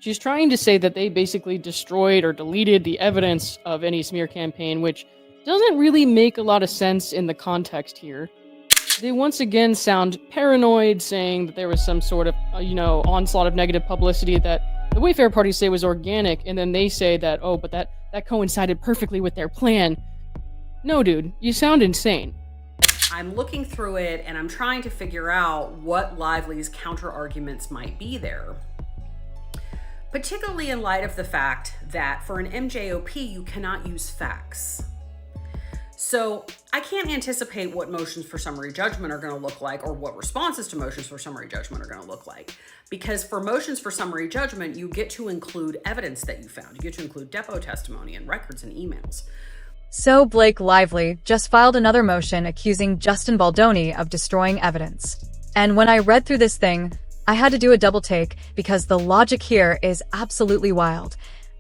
She's trying to say that they basically destroyed or deleted the evidence of any smear campaign, which doesn't really make a lot of sense in the context here. They once again sound paranoid, saying that there was some sort of, onslaught of negative publicity that the Wayfair parties say was organic, and then they say that, oh, but that coincided perfectly with their plan. No, dude, you sound insane. I'm looking through it, and I'm trying to figure out what Lively's counter-arguments might be there. Particularly in light of the fact that for an MJOP, you cannot use facts. So I can't anticipate what motions for summary judgment are going to look like or what responses to motions for summary judgment are going to look like. Because for motions for summary judgment, you get to include evidence that you found. You get to include depo testimony and records and emails. So Blake Lively just filed another motion accusing Justin Baldoni of destroying evidence. And when I read through this thing, I had to do a double take because the logic here is absolutely wild.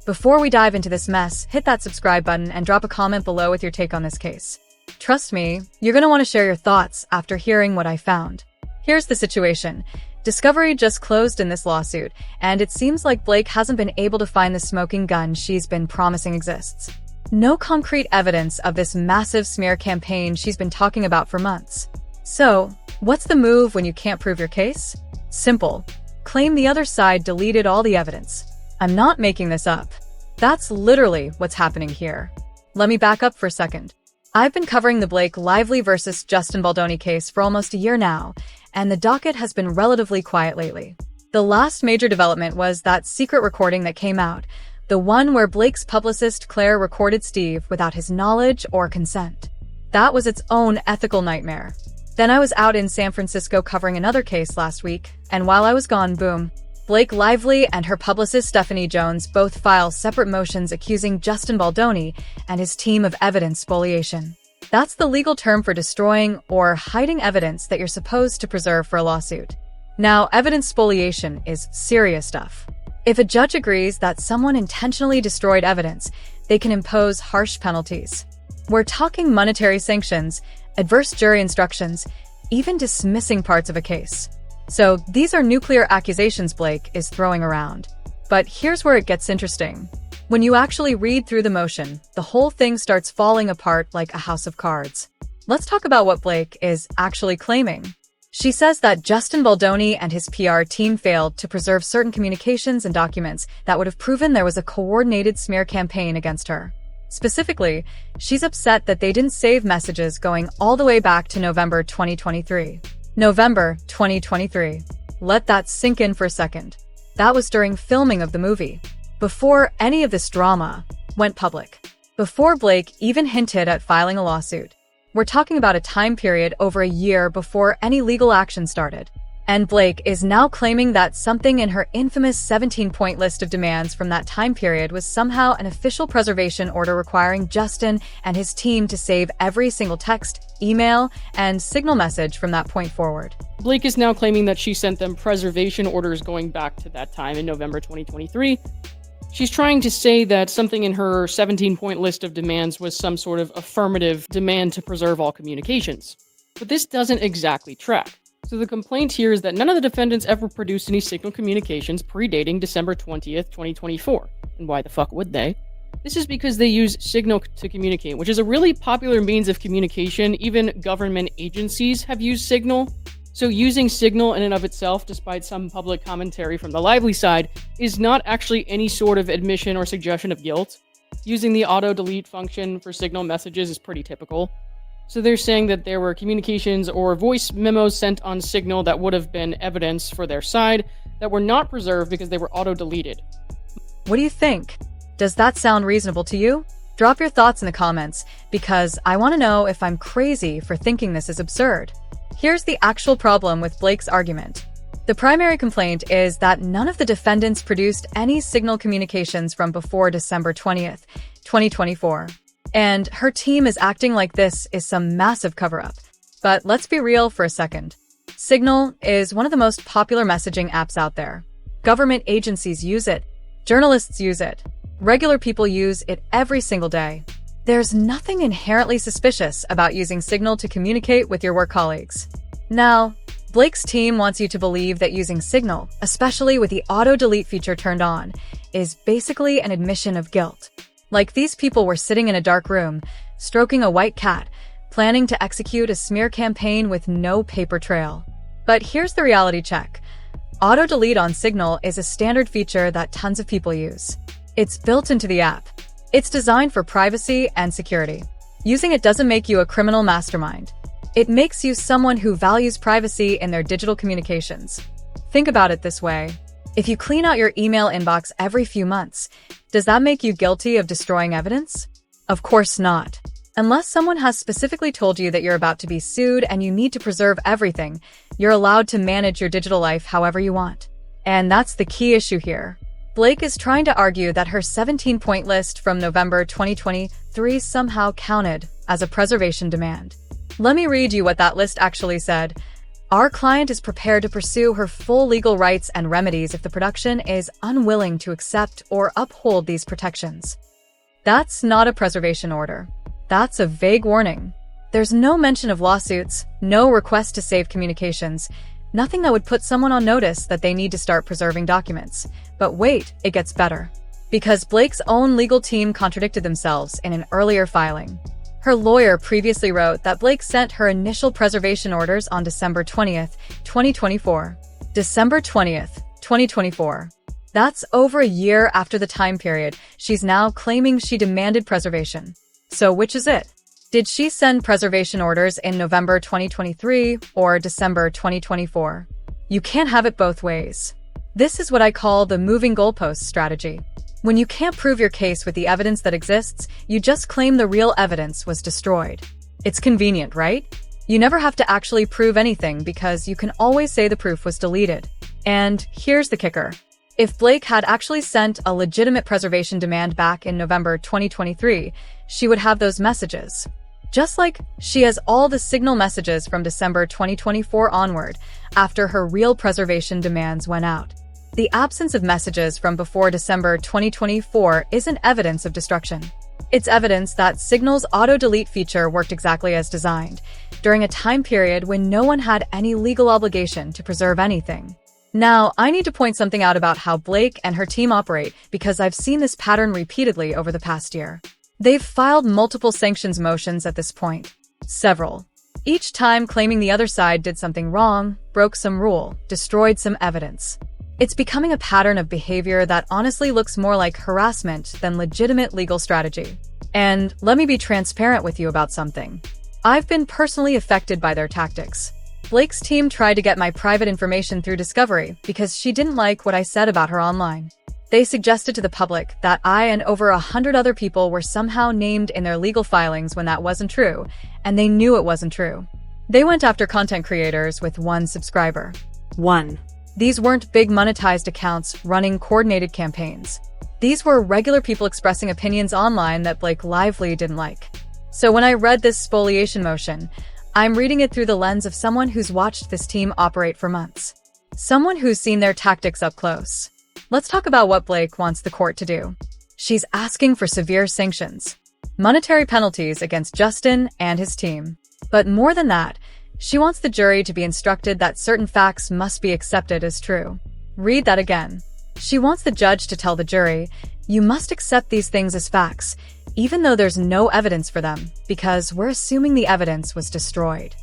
Before we dive into this mess, hit that subscribe button and drop a comment below with your take on this case. Trust me, you're going to want to share your thoughts after hearing what I found. Here's the situation. Discovery just closed in this lawsuit, and it seems like Blake hasn't been able to find the smoking gun she's been promising exists. No concrete evidence of this massive smear campaign she's been talking about for months. So, what's the move when you can't prove your case? Simple. Claim the other side deleted all the evidence. I'm not making this up. That's literally what's happening here. Let me back up for a second. I've been covering the Blake Lively versus Justin Baldoni case for almost a year now, and the docket has been relatively quiet lately. The last major development was that secret recording that came out, the one where Blake's publicist Claire recorded Steve without his knowledge or consent. That was its own ethical nightmare. Then I was out in San Francisco covering another case last week, and while I was gone, boom, Blake Lively and her publicist Stephanie Jones both file separate motions accusing Justin Baldoni and his team of evidence spoliation. That's the legal term for destroying or hiding evidence that you're supposed to preserve for a lawsuit. Now, evidence spoliation is serious stuff. If a judge agrees that someone intentionally destroyed evidence, they can impose harsh penalties. We're talking monetary sanctions, adverse jury instructions, even dismissing parts of a case. So these are nuclear accusations Blake is throwing around. But here's where it gets interesting. When you actually read through the motion, the whole thing starts falling apart like a house of cards. Let's talk about what Blake is actually claiming. She says that Justin Baldoni and his PR team failed to preserve certain communications and documents that would have proven there was a coordinated smear campaign against her. Specifically, she's upset that they didn't save messages going all the way back to November 2023. November 2023. Let that sink in for a second. That was during filming of the movie, before any of this drama went public, before Blake even hinted at filing a lawsuit. We're talking about a time period over a year before any legal action started. And Blake is now claiming that something in her infamous 17-point list of demands from that time period was somehow an official preservation order requiring Justin and his team to save every single text, email, and signal message from that point forward. Blake is now claiming that she sent them preservation orders going back to that time in November 2023. She's trying to say that something in her 17-point list of demands was some sort of affirmative demand to preserve all communications. But this doesn't exactly track. So the complaint here is that none of the defendants ever produced any signal communications predating December 20th, 2024. And why the fuck would they? This is because they use Signal to communicate, which is a really popular means of communication. Even government agencies have used Signal. So using Signal in and of itself, despite some public commentary from the Lively side, is not actually any sort of admission or suggestion of guilt. Using the auto-delete function for Signal messages is pretty typical. So they're saying that there were communications or voice memos sent on Signal that would have been evidence for their side that were not preserved because they were auto-deleted. What do you think? Does that sound reasonable to you? Drop your thoughts in the comments, because I want to know if I'm crazy for thinking this is absurd. Here's the actual problem with Blake's argument. The primary complaint is that none of the defendants produced any Signal communications from before December 20th, 2024. And her team is acting like this is some massive cover-up. But let's be real for a second. Signal is one of the most popular messaging apps out there. Government agencies use it. Journalists use it. Regular people use it every single day. There's nothing inherently suspicious about using Signal to communicate with your work colleagues. Now, Blake's team wants you to believe that using Signal, especially with the auto-delete feature turned on, is basically an admission of guilt. Like these people were sitting in a dark room, stroking a white cat, planning to execute a smear campaign with no paper trail. But here's the reality check. Auto-delete on Signal is a standard feature that tons of people use. It's built into the app. It's designed for privacy and security. Using it doesn't make you a criminal mastermind. It makes you someone who values privacy in their digital communications. Think about it this way. If you clean out your email inbox every few months, does that make you guilty of destroying evidence? Of course not. Unless someone has specifically told you that you're about to be sued and you need to preserve everything, you're allowed to manage your digital life however you want. And that's the key issue here. Blake is trying to argue that her 17-point list from November 2023 somehow counted as a preservation demand. Let me read you what that list actually said. Our client is prepared to pursue her full legal rights and remedies if the production is unwilling to accept or uphold these protections. That's not a preservation order. That's a vague warning. There's no mention of lawsuits, no request to save communications, nothing that would put someone on notice that they need to start preserving documents. But wait, it gets better. Because Blake's own legal team contradicted themselves in an earlier filing. Her lawyer previously wrote that Blake sent her initial preservation orders on December 20th, 2024. December 20th, 2024. That's over a year after the time period she's now claiming she demanded preservation. So which is it? Did she send preservation orders in November 2023 or December 2024? You can't have it both ways. This is what I call the moving goalposts strategy. When you can't prove your case with the evidence that exists, you just claim the real evidence was destroyed. It's convenient, right? You never have to actually prove anything because you can always say the proof was deleted. And here's the kicker. If Blake had actually sent a legitimate preservation demand back in November 2023, she would have those messages. Just like she has all the Signal messages from December 2024 onward, after her real preservation demands went out. The absence of messages from before December 2024 isn't evidence of destruction. It's evidence that Signal's auto-delete feature worked exactly as designed, during a time period when no one had any legal obligation to preserve anything. Now, I need to point something out about how Blake and her team operate because I've seen this pattern repeatedly over the past year. They've filed multiple sanctions motions at this point. Several. Each time claiming the other side did something wrong, broke some rule, destroyed some evidence. It's becoming a pattern of behavior that honestly looks more like harassment than legitimate legal strategy. And let me be transparent with you about something. I've been personally affected by their tactics. Blake's team tried to get my private information through discovery because she didn't like what I said about her online. They suggested to the public that I and over 100 other people were somehow named in their legal filings when that wasn't true, and they knew it wasn't true. They went after content creators with one subscriber. One. These weren't big monetized accounts running coordinated campaigns. These were regular people expressing opinions online that Blake Lively didn't like. So when I read this spoliation motion, I'm reading it through the lens of someone who's watched this team operate for months. Someone who's seen their tactics up close. Let's talk about what Blake wants the court to do. She's asking for severe sanctions, monetary penalties against Justin and his team. But more than that, she wants the jury to be instructed that certain facts must be accepted as true. Read that again. She wants the judge to tell the jury, you must accept these things as facts, even though there's no evidence for them, because we're assuming the evidence was destroyed.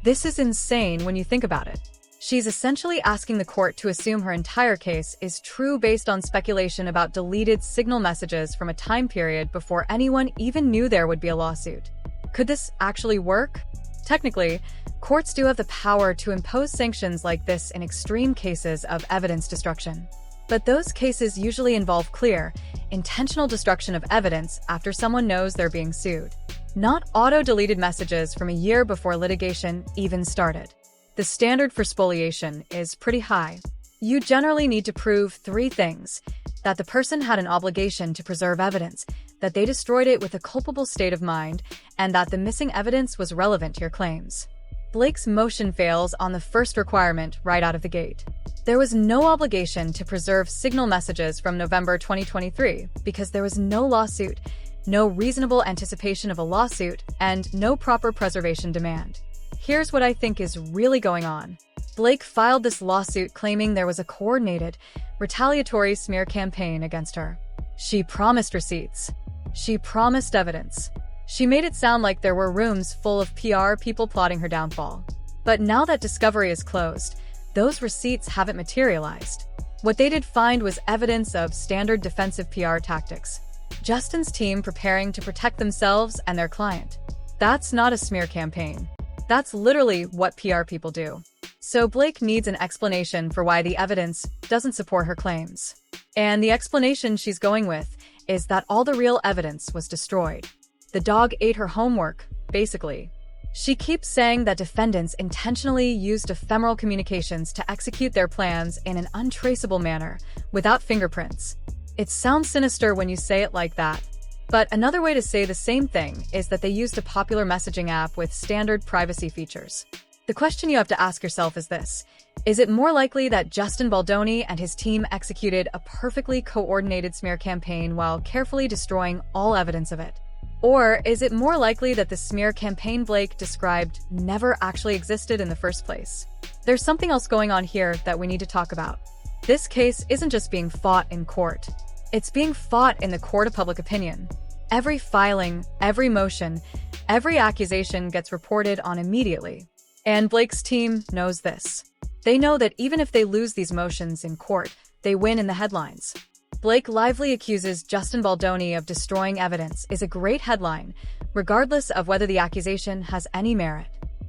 This is insane when you think about it. She's essentially asking the court to assume her entire case is true based on speculation about deleted Signal messages from a time period before anyone even knew there would be a lawsuit. Could this actually work? Technically, courts do have the power to impose sanctions like this in extreme cases of evidence destruction. But those cases usually involve clear, intentional destruction of evidence after someone knows they're being sued, not auto-deleted messages from a year before litigation even started. The standard for spoliation is pretty high. You generally need to prove 3 things: that the person had an obligation to preserve evidence, that they destroyed it with a culpable state of mind, and that the missing evidence was relevant to your claims. Blake's motion fails on the first requirement right out of the gate. There was no obligation to preserve Signal messages from November 2023 because there was no lawsuit, no reasonable anticipation of a lawsuit, and no proper preservation demand. Here's what I think is really going on. Blake filed this lawsuit claiming there was a coordinated, retaliatory smear campaign against her. She promised receipts. She promised evidence. She made it sound like there were rooms full of PR people plotting her downfall. But now that discovery is closed, those receipts haven't materialized. What they did find was evidence of standard defensive PR tactics. Justin's team preparing to protect themselves and their client. That's not a smear campaign. That's literally what PR people do. So Blake needs an explanation for why the evidence doesn't support her claims. And the explanation she's going with is that all the real evidence was destroyed. The dog ate her homework, basically. She keeps saying that defendants intentionally used ephemeral communications to execute their plans in an untraceable manner, without fingerprints. It sounds sinister when you say it like that. But another way to say the same thing is that they used a popular messaging app with standard privacy features. The question you have to ask yourself is this: is it more likely that Justin Baldoni and his team executed a perfectly coordinated smear campaign while carefully destroying all evidence of it? Or is it more likely that the smear campaign Blake described never actually existed in the first place? There's something else going on here that we need to talk about. This case isn't just being fought in court. It's being fought in the court of public opinion. Every filing, every motion, every accusation gets reported on immediately. And Blake's team knows this. They know that even if they lose these motions in court, they win in the headlines. Blake lively accuses Justin Baldoni of destroying evidence is a great headline, regardless of whether the accusation has any merit.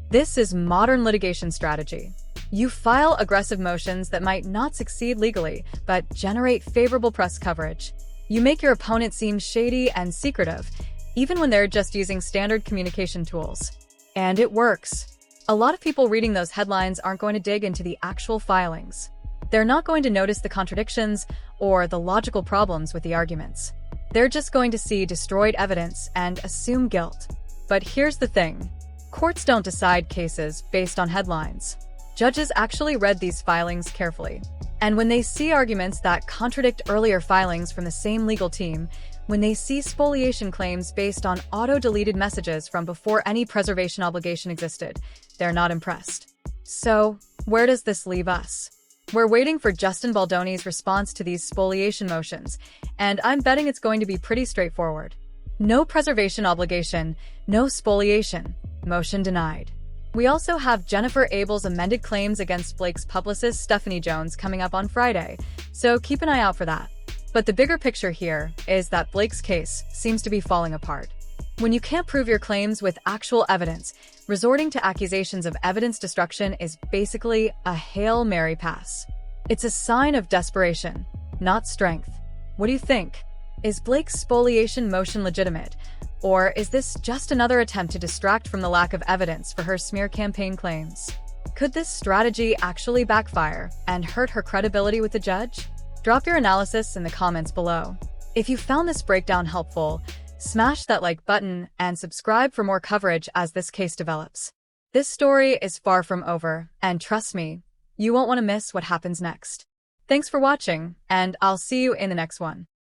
This is modern litigation strategy. You file aggressive motions that might not succeed legally, but generate favorable press coverage. You make your opponent seem shady and secretive, even when they're just using standard communication tools. And it works. A lot of people reading those headlines aren't going to dig into the actual filings. They're not going to notice the contradictions or the logical problems with the arguments. They're just going to see destroyed evidence and assume guilt. But here's the thing. Courts don't decide cases based on headlines. Judges actually read these filings carefully. And when they see arguments that contradict earlier filings from the same legal team, when they see spoliation claims based on auto-deleted messages from before any preservation obligation existed, they're not impressed. So, where does this leave us? We're waiting for Justin Baldoni's response to these spoliation motions, and I'm betting it's going to be pretty straightforward. No preservation obligation, no spoliation. Motion denied. We also have Jennifer Abel's amended claims against Blake's publicist Stephanie Jones coming up on Friday, so keep an eye out for that. But the bigger picture here is that Blake's case seems to be falling apart. When you can't prove your claims with actual evidence, resorting to accusations of evidence destruction is basically a Hail Mary pass. It's a sign of desperation, not strength. What do you think? Is Blake's spoliation motion legitimate? Or is this just another attempt to distract from the lack of evidence for her smear campaign claims? Could this strategy actually backfire and hurt her credibility with the judge? Drop your analysis in the comments below. If you found this breakdown helpful, smash that like button and subscribe for more coverage as this case develops. This story is far from over, and trust me, you won't want to miss what happens next. Thanks for watching, and I'll see you in the next one.